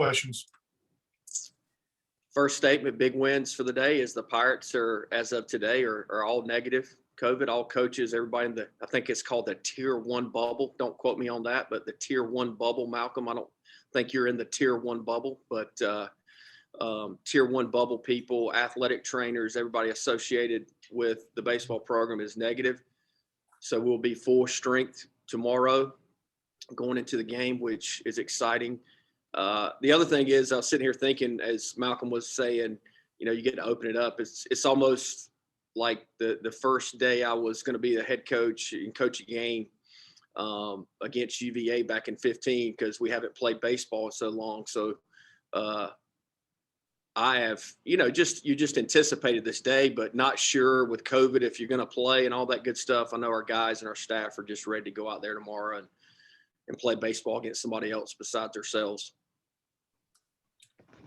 questions. First statement, big wins for the day is the Pirates are, as of today, are all negative COVID. All coaches, everybody in I think it's called the Tier 1 bubble. Don't quote me on that, but the Tier 1 bubble, Malcolm, I don't think you're in the Tier 1 bubble, but Tier 1 bubble people, athletic trainers, everybody associated with the baseball program is negative. So we'll be full strength tomorrow going into the game, which is exciting. The other thing is I was sitting here thinking, as Malcolm was saying, you get to open it up. It's almost like the first day I was going to be the head coach and coach a game against UVA back in 2015, because we haven't played baseball in so long. So I have, you just anticipated this day, but not sure with COVID if you're going to play and all that good stuff. I know our guys and our staff are just ready to go out there tomorrow and play baseball against somebody else besides themselves.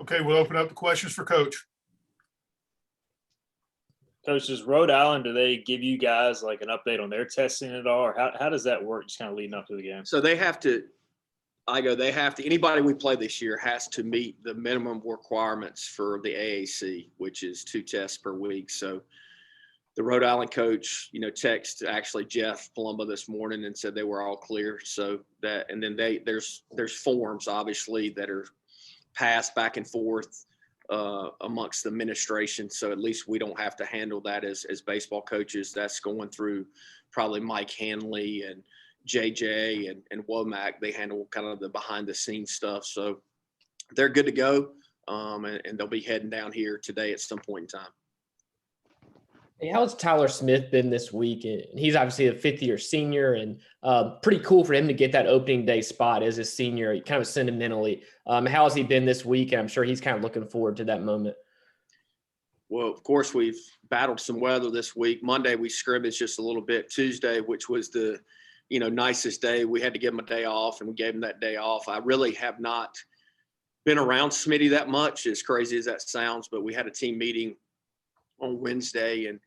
Okay, we'll open up the questions for Coach. Coach, does Rhode Island, do they give you guys like an update on their testing at all? Or how does that work just kind of leading up to the game? So they have to, anybody we play this year has to meet the minimum requirements for the AAC, which is 2 tests per week. So the Rhode Island coach, texted actually Jeff Palumbo this morning and said they were all clear. So that, and then there's forms obviously that are passed back and forth amongst the administration. So at least we don't have to handle that as baseball coaches. That's going through probably Mike Hanley and JJ and Womack. They handle kind of the behind the scenes stuff. So they're good to go. And they'll be heading down here today at some point in time. Hey, how's Tyler Smith been this week? And he's obviously a fifth-year senior, and pretty cool for him to get that opening day spot as a senior, kind of sentimentally. How has he been this week? And I'm sure he's kind of looking forward to that moment. Well, of course, we've battled some weather this week. Monday, we scrimmaged just a little bit. Tuesday, which was the, nicest day, we had to give him a day off, and we gave him that day off. I really have not been around Smitty that much, as crazy as that sounds, but we had a team meeting on Wednesday, and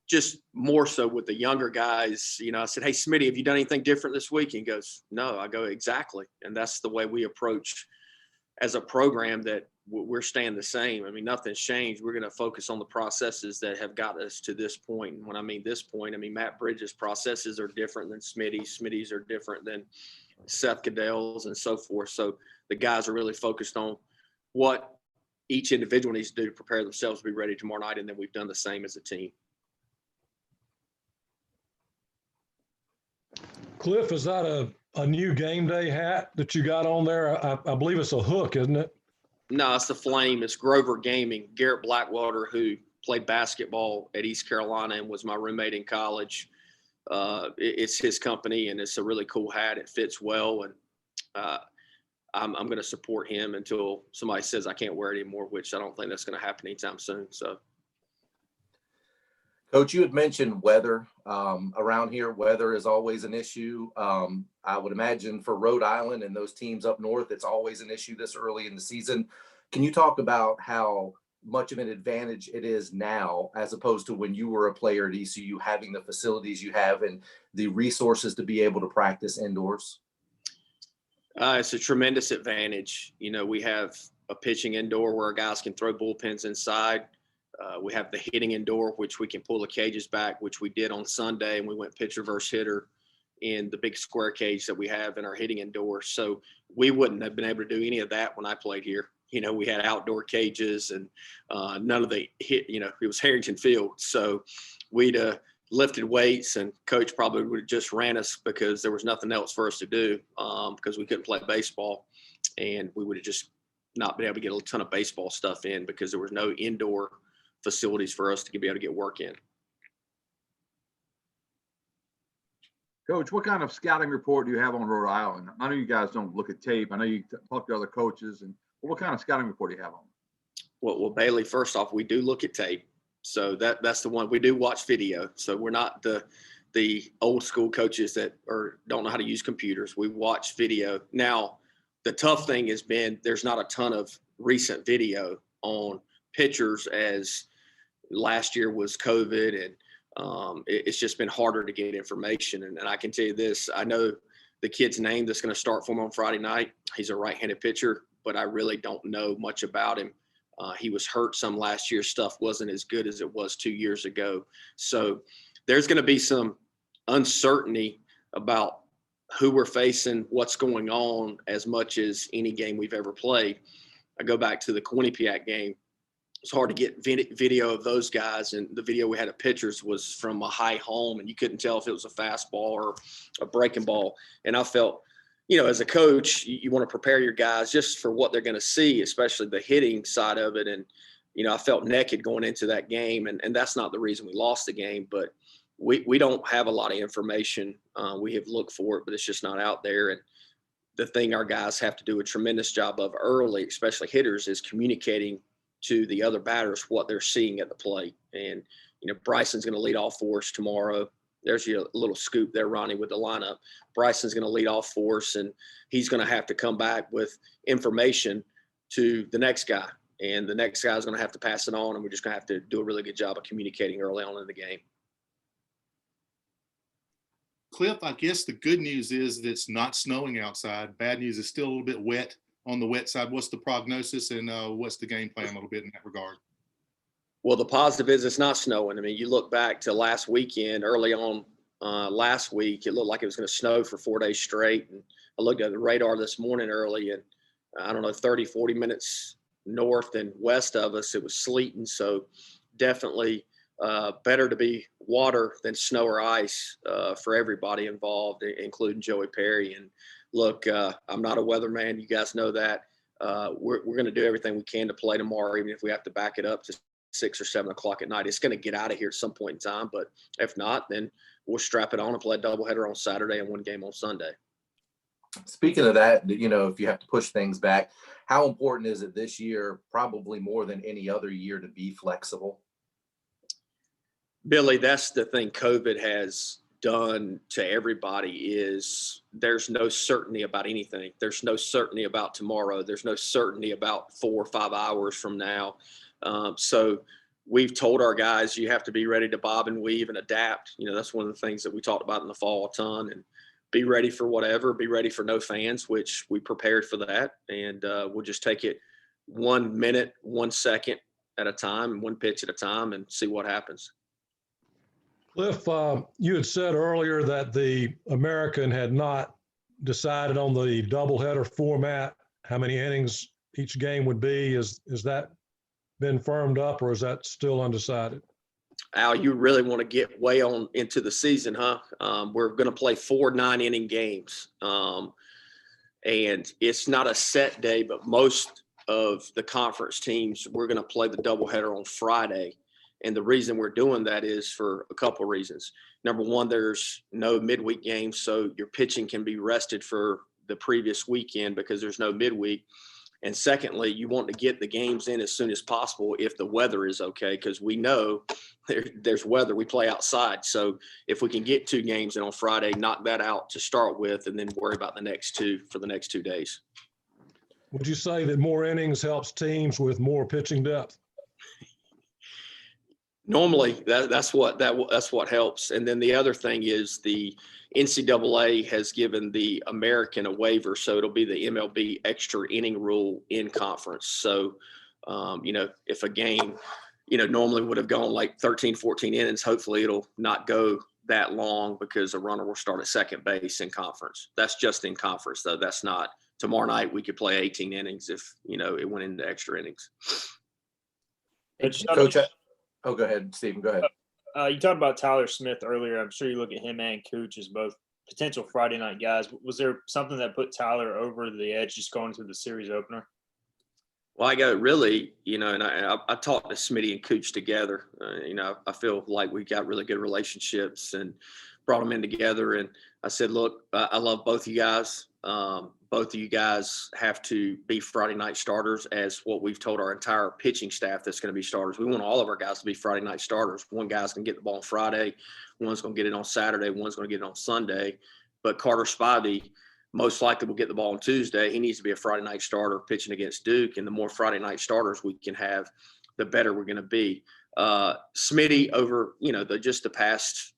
just more so with the younger guys, I said, "Hey, Smitty, have you done anything different this week?" And he goes, "No." I go, "Exactly." And that's the way we approach as a program, that we're staying the same. I mean, nothing's changed. We're going to focus on the processes that have got us to this point. And when I mean this point, I mean Matt Bridges' processes are different than Smitty's. Smitty's are different than Seth Goodell's and so forth. So the guys are really focused on what each individual needs to do to prepare themselves to be ready tomorrow night. And then we've done the same as a team. Cliff, is that a new game day hat that you got on there? I believe it's a hook, isn't it? No, it's the Flame. It's Grover Gaming. Garrett Blackwater, who played basketball at East Carolina and was my roommate in college. It's his company, and it's a really cool hat. It fits well, and I'm going to support him until somebody says I can't wear it anymore, which I don't think that's going to happen anytime soon. So, Coach, you had mentioned weather. Around here, weather is always an issue. I would imagine for Rhode Island and those teams up north, it's always an issue this early in the season. Can you talk about how much of an advantage it is now as opposed to when you were a player at ECU, having the facilities you have and the resources to be able to practice indoors? It's a tremendous advantage. We have a pitching indoor where our guys can throw bullpens inside. We have the hitting indoor, which we can pull the cages back, which we did on Sunday, and we went pitcher versus hitter in the big square cage that we have in our hitting indoor. So we wouldn't have been able to do any of that when I played here. We had outdoor cages, and none of the hit, it was Harrington Field. So we'd lifted weights, and coach probably would have just ran us because there was nothing else for us to do because we couldn't play baseball, and we would have just not been able to get a ton of baseball stuff in because there was no indoor facilities for us to be able to get work in. Coach, what kind of scouting report do you have on Rhode Island? I know you guys don't look at tape. I know you talk to other coaches, and what kind of scouting report do you have on? Well, Bailey, first off, we do look at tape. So that's the one. We do watch video. So we're not the old school coaches that don't know how to use computers. We watch video. Now, the tough thing has been there's not a ton of recent video on pitchers, as last year was COVID, and it's just been harder to get information. And I can tell you this, I know the kid's name that's going to start for him on Friday night. He's a right-handed pitcher. but I really don't know much about him. He was hurt some last year. Stuff wasn't as good as it was 2 years ago. So there's going to be some uncertainty about who we're facing, what's going on, as much as any game we've ever played. I go back to the Quinnipiac game. It's hard to get video of those guys, and the video we had of pitchers was from a high home, and you couldn't tell if it was a fastball or a breaking ball. And I felt, as a coach, you want to prepare your guys just for what they're going to see, especially the hitting side of it. And, I felt naked going into that game, and that's not the reason we lost the game, but we don't have a lot of information. We have looked for it, but it's just not out there. And the thing our guys have to do a tremendous job of early, especially hitters, is communicating to the other batters what they're seeing at the plate. And, Bryson's going to lead off for us tomorrow. There's your little scoop there, Ronnie, with the lineup. Bryson's going to lead off for us, and he's going to have to come back with information to the next guy. And the next guy is going to have to pass it on, and we're just going to have to do a really good job of communicating early on in the game. Cliff, I guess the good news is that it's not snowing outside. Bad news is still a little bit wet on the wet side. What's the prognosis, and what's the game plan a little bit in that regard? Well, the positive is it's not snowing. I mean, you look back to last weekend, early on last week, it looked like it was going to snow for 4 days straight. And I looked at the radar this morning early, and 30, 40 minutes north and west of us, it was sleeting. So definitely better to be water than snow or ice for everybody involved, including Joey Perry. And look, I'm not a weatherman. You guys know that. We're going to do everything we can to play tomorrow, even if we have to back it up to 6 or 7 o'clock at night. It's going to get out of here at some point in time, but if not, then we'll strap it on and play a doubleheader on Saturday and one game on Sunday. Speaking of that, if you have to push things back, how important is it this year, probably more than any other year, to be flexible? Billy, that's the thing COVID has done to everybody, is there's no certainty about anything. There's no certainty about tomorrow. There's no certainty about 4 or 5 hours from now. So we've told our guys, you have to be ready to bob and weave and adapt. That's one of the things that we talked about in the fall a ton, and be ready for whatever, be ready for no fans, which we prepared for that. And we'll just take it 1 minute, 1 second at a time, 1 pitch at a time, and see what happens. Cliff, you had said earlier that the American had not decided on the doubleheader format, how many innings each game would be. Is that been firmed up, or is that still undecided? Al, you really want to get way on into the season, huh? We're going to play 4 9-inning games. And it's not a set day, but most of the conference teams, we're going to play the doubleheader on Friday. And the reason we're doing that is for a couple of reasons. Number one, there's no midweek games, so your pitching can be rested for the previous weekend because there's no midweek. And secondly, you want to get the games in as soon as possible if the weather is okay, because we know there's weather. We play outside. So if we can get 2 games in on Friday, knock that out to start with, and then worry about the next 2 for the next 2 days. Would you say that more innings helps teams with more pitching depth? Normally, that's what helps. And then the other thing is the NCAA has given the American a waiver, so it'll be the MLB extra inning rule in conference. So, if a game, normally would have gone like 13, 14 innings, hopefully it'll not go that long because a runner will start at second base in conference. That's just in conference, though. That's not tomorrow night. We could play 18 innings if, it went into extra innings. Coach, go ahead, Stephen. Go ahead. You talked about Tyler Smith earlier. I'm sure you look at him and Cooch as both potential Friday night guys. Was there something that put Tyler over the edge just going to the series opener? Well, I got really, and I talked to Smitty and Cooch together. I feel like we got really good relationships and brought them in together. And I said, look, I love both of you guys. Both of you guys have to be Friday night starters, as what we've told our entire pitching staff that's going to be starters. We want all of our guys to be Friday night starters. One guy's going to get the ball on Friday. One's going to get it on Saturday. One's going to get it on Sunday. But Carter Spivey most likely will get the ball on Tuesday. He needs to be a Friday night starter pitching against Duke. And the more Friday night starters we can have, the better we're going to be. Smitty over, just the past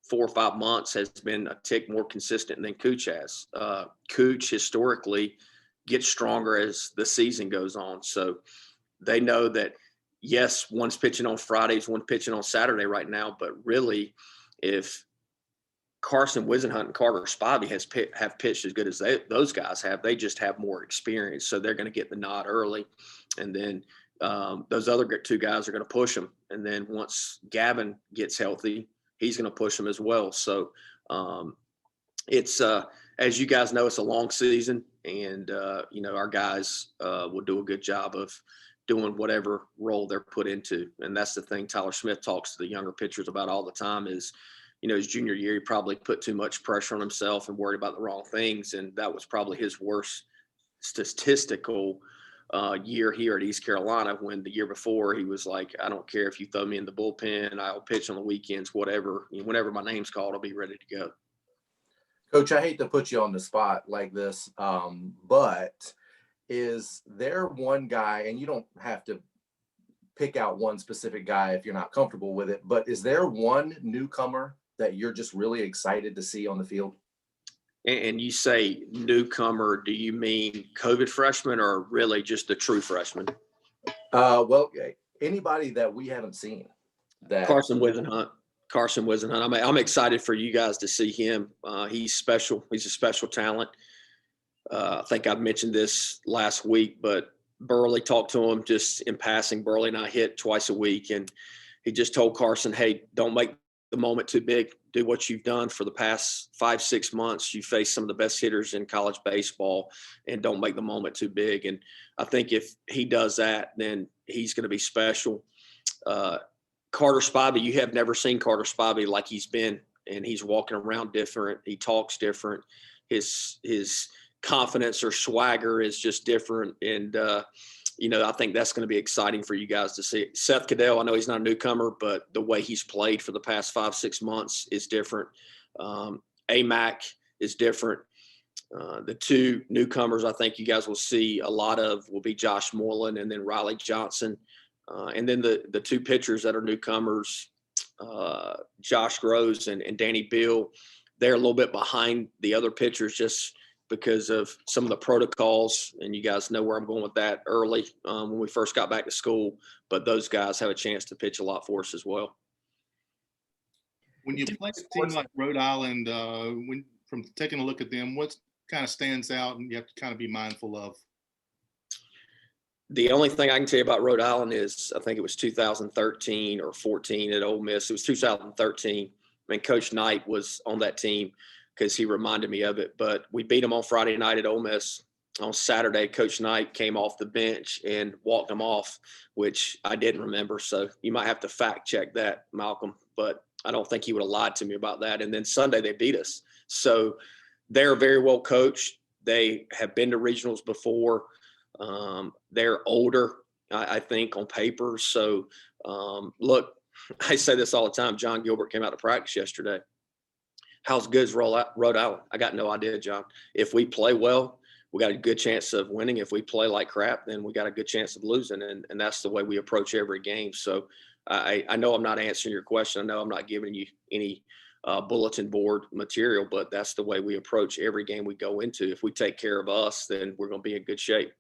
4 or 5 months has been a tick more consistent than Cooch has. Cooch historically get stronger as the season goes on. So they know that, yes, one's pitching on Fridays, one's pitching on Saturday right now, but really if Carson Wisenhunt and Carter Spivey have pitched as good as those guys have, they just have more experience. So they're going to get the nod early. And then those other two guys are going to push them. And then once Gavin gets healthy, he's going to push them as well. So it's as you guys know, it's a long season, and our guys will do a good job of doing whatever role they're put into. And that's the thing Tyler Smith talks to the younger pitchers about all the time is, his junior year, he probably put too much pressure on himself and worried about the wrong things. And that was probably his worst statistical year here at East Carolina, when the year before he was like, I don't care if you throw me in the bullpen, I'll pitch on the weekends, whatever, whenever my name's called, I'll be ready to go. Coach, I hate to put you on the spot like this, but is there one guy, and you don't have to pick out one specific guy if you're not comfortable with it, but is there one newcomer that you're just really excited to see on the field? And you say newcomer, do you mean COVID freshman or really just the true freshman? Well, anybody that we haven't seen. Carson Wisenhunt. I'm excited for you guys to see him. He's special. He's a special talent. I think I mentioned this last week, but Burley talked to him just in passing. Burley and I hit twice a week, and he just told Carson, hey, don't make the moment too big. Do what you've done for the past 5-6 months. You face some of the best hitters in college baseball, and don't make the moment too big. And I think if he does that, then he's going to be special. Carter Spivey, you have never seen Carter Spivey like he's been, and he's walking around different. He talks different. His confidence or swagger is just different. And, I think that's going to be exciting for you guys to see. Seth Caddell, I know he's not a newcomer, but the way he's played for the past 5-6 months is different. AMAC is different. The two newcomers I think you guys will see a lot of will be Josh Moreland and then Riley Johnson. And then the two pitchers that are newcomers, Josh Groves and Danny Beal, they're a little bit behind the other pitchers just because of some of the protocols. And you guys know where I'm going with that early when we first got back to school. But those guys have a chance to pitch a lot for us as well. When you play a team like Rhode Island, from taking a look at them, what kind of stands out and you have to kind of be mindful of? The only thing I can tell you about Rhode Island is I think it was 2013 or 14 at Ole Miss. It was 2013. I mean, Coach Knight was on that team because he reminded me of it. But we beat them on Friday night at Ole Miss. On Saturday, Coach Knight came off the bench and walked them off, which I didn't remember. So you might have to fact check that, Malcolm. But I don't think he would have lied to me about that. And then Sunday they beat us. So they're very well coached. They have been to regionals before. They're older, I think, on paper. So, look, I say this all the time. John Gilbert came out to practice yesterday. How's good is Rhode Island? I got no idea, John. If we play well, we got a good chance of winning. If we play like crap, then we got a good chance of losing. And that's the way we approach every game. So I know I'm not answering your question. I know I'm not giving you any bulletin board material, but that's the way we approach every game we go into. If we take care of us, then we're going to be in good shape.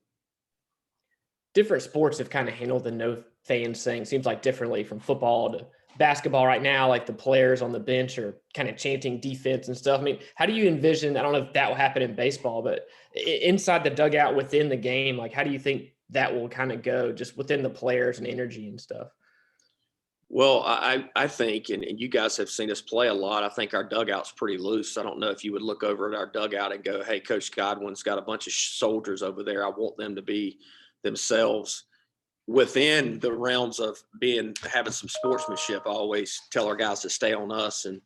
Different sports have kind of handled the no fans thing, seems like differently, from football to basketball right now. Like the players on the bench are kind of chanting defense and stuff. I mean, how do you envision, I don't know if that will happen in baseball, but inside the dugout within the game, like how do you think that will kind of go just within the players and energy and stuff? Well, I think, and you guys have seen us play a lot, I think our dugout's pretty loose. I don't know if you would look over at our dugout and go, hey, Coach Godwin's got a bunch of soldiers over there. I want them to be themselves within the realms of having some sportsmanship. I always tell our guys to stay on us and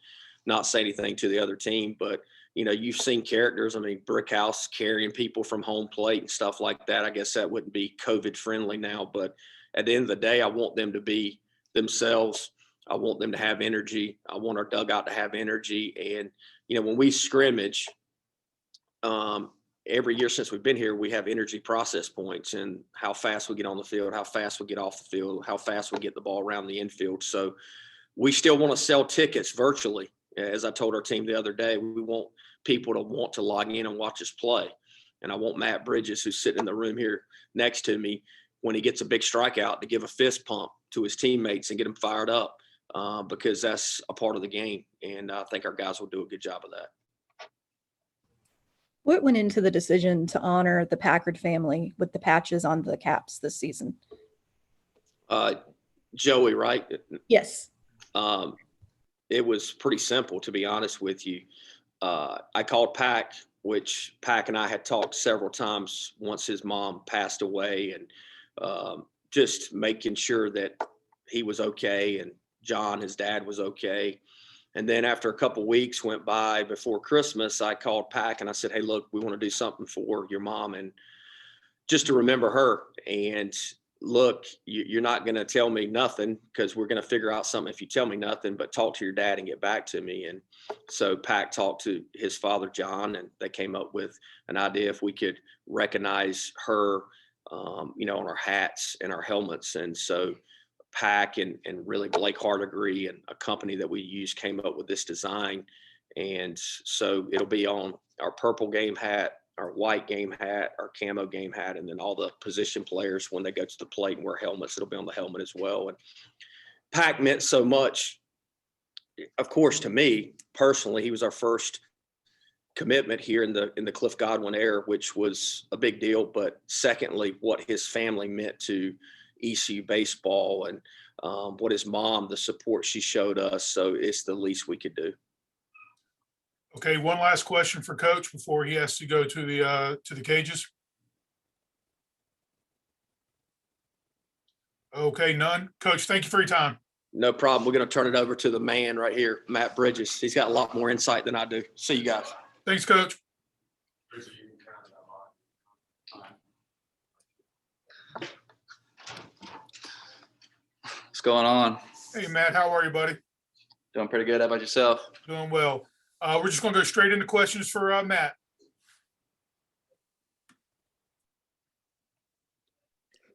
not say anything to the other team. But, you've seen characters. I mean, Brickhouse carrying people from home plate and stuff like that. I guess that wouldn't be COVID friendly now. But at the end of the day, I want them to be themselves. I want them to have energy. I want our dugout to have energy. And, when we scrimmage, every year since we've been here, we have energy process points and how fast we get on the field, how fast we get off the field, how fast we get the ball around the infield. So we still want to sell tickets virtually. As I told our team the other day, we want people to want to log in and watch us play. And I want Matt Bridges, who's sitting in the room here next to me, when he gets a big strikeout, to give a fist pump to his teammates and get them fired up, because that's a part of the game. And I think our guys will do a good job of that. What went into the decision to honor the Packard family with the patches on the caps this season? Joey, right? Yes. It was pretty simple, to be honest with you. I called Pack, which Pack and I had talked several times once his mom passed away, and just making sure that he was okay and John, his dad, was okay. And then after a couple of weeks went by before Christmas, I called Pack and I said, hey, look, we want to do something for your mom and just to remember her. And look, you're not going to tell me nothing, because we're going to figure out something if you tell me nothing, but talk to your dad and get back to me. And so Pack talked to his father, John, and they came up with an idea if we could recognize her, on our hats and our helmets. And so Pack and really Blake Hardigree and a company that we use came up with this design. And so it'll be on our purple game hat, our white game hat, our camo game hat, and then all the position players, when they go to the plate and wear helmets, it'll be on the helmet as well. And Pack meant so much, of course, to me personally. He was our first commitment here in the Cliff Godwin era, which was a big deal. But secondly, what his family meant to ECU baseball, and what his mom, the support she showed us. So it's the least we could do. Okay, one last question for Coach before he has to go to the cages. Okay, none. Coach, thank you for your time. No problem. We're going to turn it over to the man right here, Matt Bridges. He's got a lot more insight than I do. See you guys. Thanks, Coach. What's going on? Hey, Matt, how are you, buddy? Doing pretty good. How about yourself? Doing well. We're just going to go straight into questions for Matt.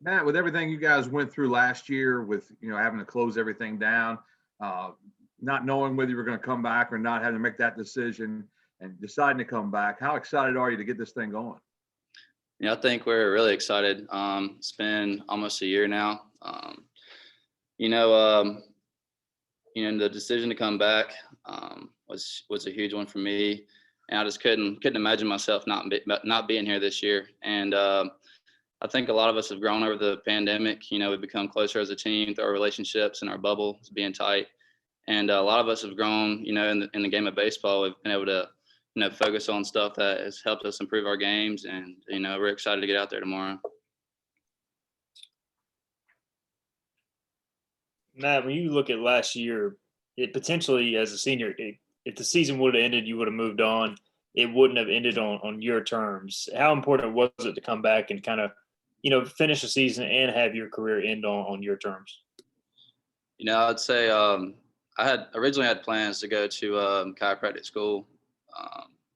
Matt, with everything you guys went through last year with, having to close everything down, not knowing whether you were going to come back or not, having to make that decision and deciding to come back, how excited are you to get this thing going? I think we're really excited. It's been almost a year now. The decision to come back was a huge one for me, and I just couldn't imagine myself not being here this year. And I think a lot of us have grown over the pandemic. We've become closer as a team through our relationships and our bubble being tight. And a lot of us have grown, in the game of baseball. We've been able to, focus on stuff that has helped us improve our games. And, we're excited to get out there tomorrow. Matt, when you look at last year, it potentially, as a senior, if the season would have ended, you would have moved on. It wouldn't have ended on your terms. How important was it to come back and kind of, finish the season and have your career end on your terms? I'd say I had originally had plans to go to chiropractic school.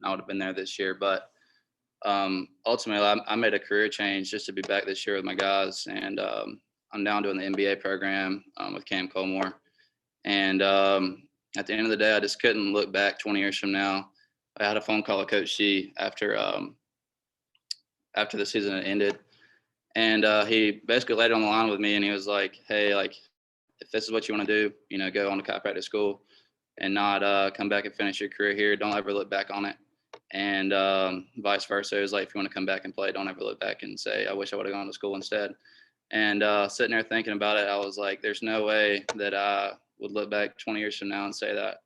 I would have been there this year, but ultimately I made a career change just to be back this year with my guys. And I'm down doing the MBA program with Cam Colmore. And at the end of the day, I just couldn't look back 20 years from now. I had a phone call with Coach Shee after the season had ended. And he basically laid it on the line with me, and he was like, hey, if this is what you want to do, go on to chiropractic school and not come back and finish your career here. Don't ever look back on it. And vice versa. It was like, if you want to come back and play, don't ever look back and say, I wish I would have gone to school instead. And sitting there thinking about it, I was like, there's no way that I would look back 20 years from now and say that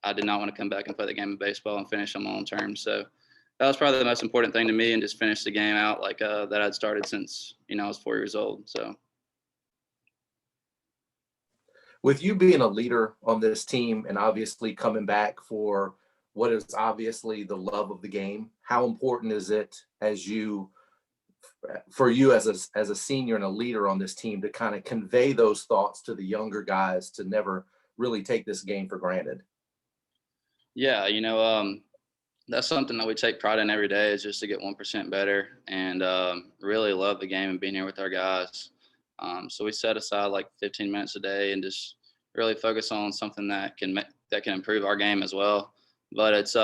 I did not want to come back and play the game of baseball and finish on my own terms. So that was probably the most important thing to me, and just finish the game out that I'd started since, I was 4 years old. So. With you being a leader on this team and obviously coming back for what is obviously the love of the game, how important is it for you as a senior and a leader on this team to kind of convey those thoughts to the younger guys to never really take this game for granted? Yeah, that's something that we take pride in every day, is just to get 1% better, and really love the game and being here with our guys. So we set aside 15 minutes a day and just really focus on something that can improve our game as well. but it's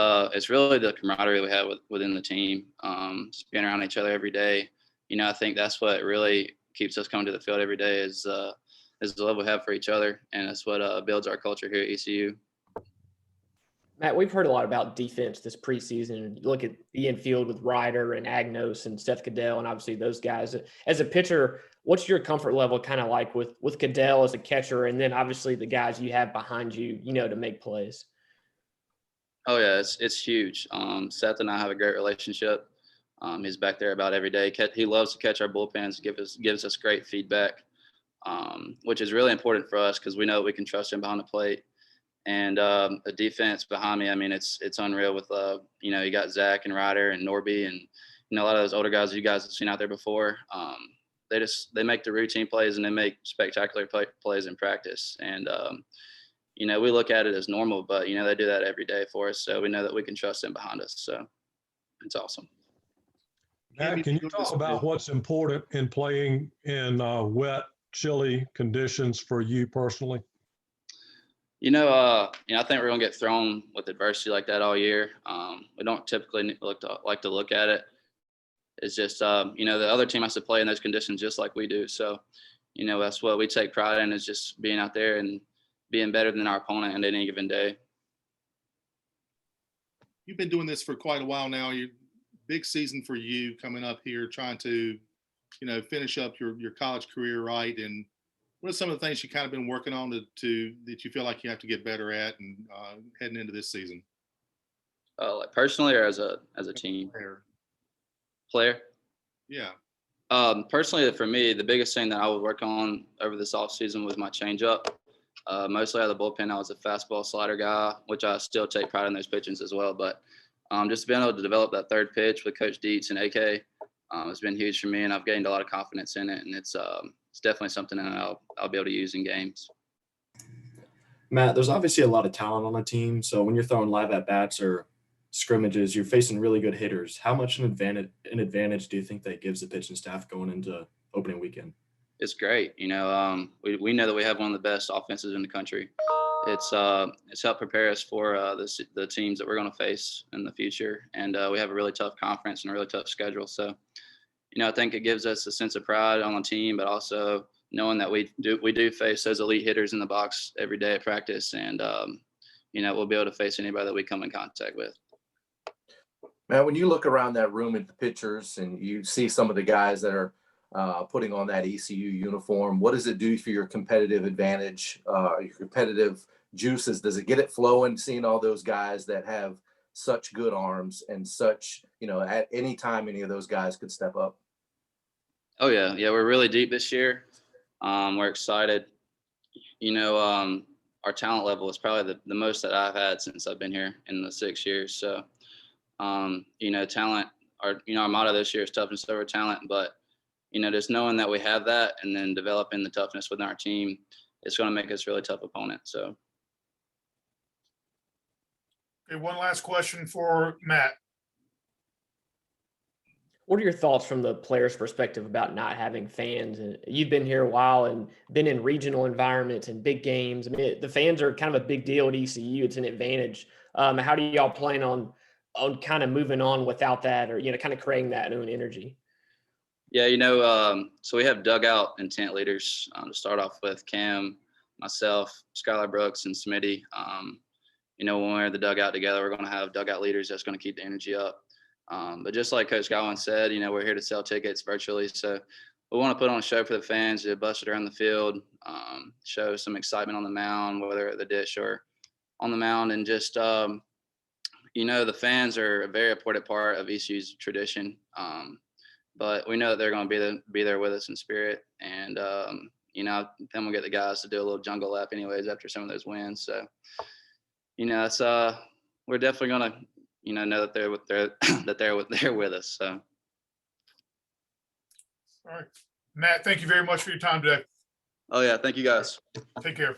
really the camaraderie we have within the team, just being around each other every day. I think that's what really keeps us coming to the field every day is the love we have for each other, and that's what builds our culture here at ECU. Matt, we've heard a lot about defense this preseason. You look at the infield with Ryder and Agnos and Seth Cadell, and obviously those guys. As a pitcher, what's your comfort level kind of like with Cadell as a catcher, and then obviously the guys you have behind you, to make plays? Oh yeah, it's huge. Seth and I have a great relationship. He's back there about every day. He loves to catch our bullpens, gives us great feedback, which is really important for us because we know we can trust him behind the plate. And the defense behind me, I mean, it's unreal with, you got Zach and Ryder and Norby and, a lot of those older guys you guys have seen out there before. They make the routine plays and they make spectacular plays in practice. And, we look at it as normal, but, they do that every day for us. So we know that we can trust them behind us. So it's awesome. Matt, can you talk about what's important in playing in wet, chilly conditions for you personally? I think we're gonna get thrown with adversity like that all year. We don't typically like to look at it. It's just, the other team has to play in those conditions just like we do. So, that's what we take pride in, is just being out there and being better than our opponent on any given day. You've been doing this for quite a while now. Big season for you coming up here, trying to, finish up your college career, right? And what are some of the things you kind of been working on that you feel like you have to get better at and heading into this season? Like personally or as a team? Player? Yeah. Personally, for me, the biggest thing that I would work on over this offseason was my changeup. Mostly out of the bullpen, I was a fastball slider guy, which I still take pride in those pitches as well. But just being able to develop that third pitch with Coach Dietz and AK has been huge for me, and I've gained a lot of confidence in it. And it's definitely something that I'll be able to use in games. Matt, there's obviously a lot of talent on the team. So when you're throwing live at bats or scrimmages, you're facing really good hitters. How much an advantage do you think that gives the pitching staff going into opening weekend? It's great. We know that we have one of the best offenses in the country. It's helped prepare us for the teams that we're going to face in the future. And we have a really tough conference and a really tough schedule. So, I think it gives us a sense of pride on the team, but also knowing that we do face those elite hitters in the box every day at practice. And, we'll be able to face anybody that we come in contact with. Matt, when you look around that room at the pitchers and you see some of the guys that are putting on that ECU uniform, what does it do for your competitive advantage, your competitive juices? Does it get it flowing, seeing all those guys that have such good arms and such, at any time any of those guys could step up? Oh yeah. We're really deep this year. We're excited. Our talent level is probably the most that I've had since I've been here in the 6 years. So, talent, our motto this year is toughness over talent, but just knowing that we have that and then developing the toughness within our team, it's going to make us a really tough opponent. So. Okay, one last question for Matt. What are your thoughts from the players' perspective about not having fans? And you've been here a while and been in regional environments and big games. I mean, the fans are kind of a big deal at ECU. It's an advantage. How do y'all plan on kind of moving on without that, or kind of creating that own energy? Yeah, so we have dugout and tent leaders to start off with. Cam, myself, Skylar Brooks, and Smitty. When we're in the dugout together, we're going to have dugout leaders that's going to keep the energy up. But just like Coach Godwin said, we're here to sell tickets virtually. So we want to put on a show for the fans, to bust it around the field, show some excitement on the mound, whether at the dish or on the mound. And just, the fans are a very important part of ECU's tradition. But we know that they're going to be there with us in spirit. And, then we'll get the guys to do a little jungle lap anyways after some of those wins. So, it's, we're definitely going to, know that they're with us. So. All right. Matt, thank you very much for your time today. Oh yeah. Thank you guys. Take care.